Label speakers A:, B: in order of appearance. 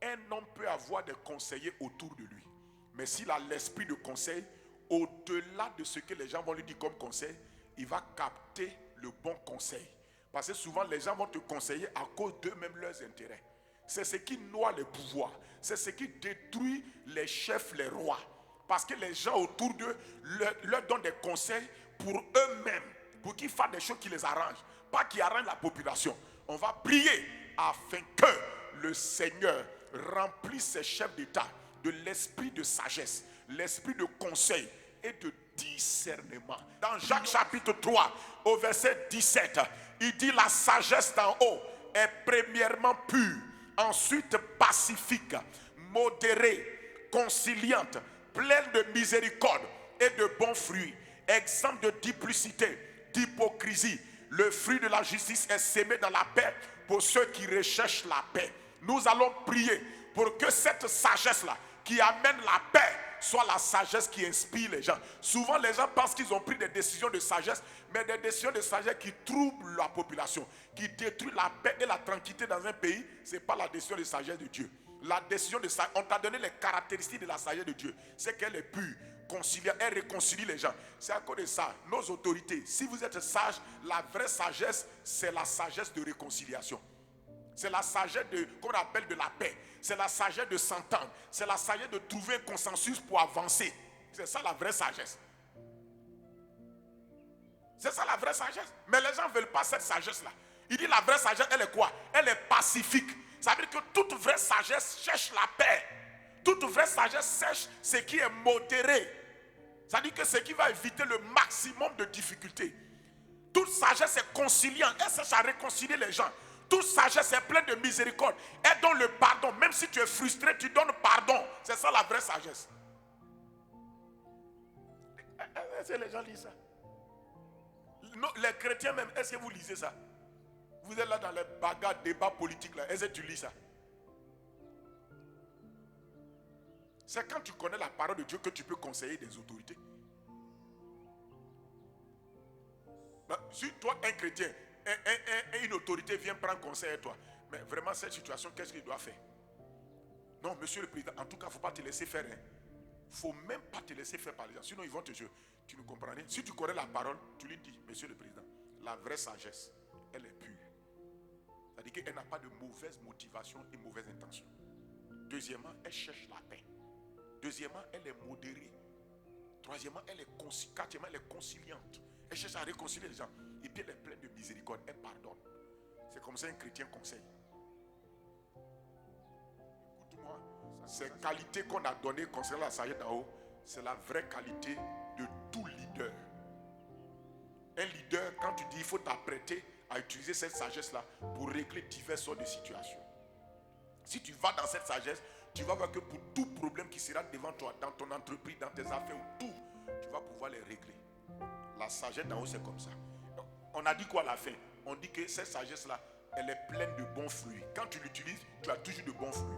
A: un homme peut avoir des conseillers autour de lui. Mais s'il a l'esprit de conseil, au-delà de ce que les gens vont lui dire comme conseil, il va capter le bon conseil. Parce que souvent les gens vont te conseiller à cause d'eux-mêmes leurs intérêts. C'est ce qui noie les pouvoirs. C'est ce qui détruit les chefs, les rois. Parce que les gens autour d'eux leur donnent des conseils pour eux-mêmes. Pour qu'ils fassent des choses qui les arrangent. Pas qui arrangent la population. On va prier afin que le Seigneur remplisse ses chefs d'État de l'esprit de sagesse, l'esprit de conseil et de discernement. Dans Jacques chapitre 3, au verset 17, il dit la sagesse d'en haut est premièrement pure, ensuite pacifique, modérée, conciliante, pleine de miséricorde et de bons fruits, exempte de duplicité, d'hypocrisie. Le fruit de la justice est sémé dans la paix pour ceux qui recherchent la paix. Nous allons prier pour que cette sagesse-là qui amène la paix soit la sagesse qui inspire les gens. Souvent les gens pensent qu'ils ont pris des décisions de sagesse, mais des décisions de sagesse qui troublent la population, qui détruisent la paix et la tranquillité dans un pays. Ce n'est pas la décision de sagesse de Dieu. La décision de sagesse, on t'a donné les caractéristiques de la sagesse de Dieu. C'est qu'elle est pure, conciliante, elle réconcilie les gens. C'est à cause de ça, nos autorités, si vous êtes sages, la vraie sagesse, c'est la sagesse de réconciliation. C'est la sagesse qu'on appelle de la paix. C'est la sagesse de s'entendre. C'est la sagesse de trouver un consensus pour avancer. C'est ça la vraie sagesse. C'est ça la vraie sagesse. Mais les gens ne veulent pas cette sagesse-là. Il dit la vraie sagesse, elle est quoi? Elle est pacifique. Ça veut dire que toute vraie sagesse cherche la paix. Toute vraie sagesse cherche ce qui est modéré. Ça veut dire que ce qui va éviter le maximum de difficultés. Toute sagesse est conciliante. Elle cherche à réconcilier les gens. Toute sagesse est pleine de miséricorde. Elle donne le pardon. Même si tu es frustré, tu donnes pardon. C'est ça la vraie sagesse. Est-ce que les gens lisent ça? Non, les chrétiens même, est-ce que vous lisez ça? Vous êtes là dans les bagarres, débats politiques là. Est-ce que tu lis ça? C'est quand tu connais la parole de Dieu que tu peux conseiller des autorités. Si toi, un chrétien, une autorité vient prendre conseil à toi, mais vraiment cette situation, qu'est-ce qu'il doit faire? Non, monsieur le président, en tout cas, il ne faut pas te laisser faire. Il ne faut même pas te laisser faire par les gens. Sinon, ils vont te dire, tu ne comprends rien. Si tu connais la parole, tu lui dis, monsieur le président, la vraie sagesse, elle est pure. C'est-à-dire qu'elle n'a pas de mauvaise motivation et mauvaise intention. Deuxièmement, elle cherche la paix. Deuxièmement, elle est modérée. Troisièmement, quatrièmement, elle est conciliante. Elle cherche à réconcilier les gens. Et puis elle est pleine de miséricorde. Elle pardonne. C'est comme ça un chrétien conseille. Écoute-moi. Ces qualités qu'on a données concernant la sagesse d'en haut, c'est la vraie qualité de tout leader. Un leader, quand tu dis il faut t'apprêter à utiliser cette sagesse-là pour régler diverses sortes de situations. Si tu vas dans cette sagesse, tu vas voir que pour tout problème qui sera devant toi, dans ton entreprise, dans tes affaires, tout, tu vas pouvoir les régler. La sagesse d'en haut, c'est comme ça. Donc, on a dit quoi à la fin? On dit que cette sagesse-là, elle est pleine de bons fruits. Quand tu l'utilises, tu as toujours de bons fruits.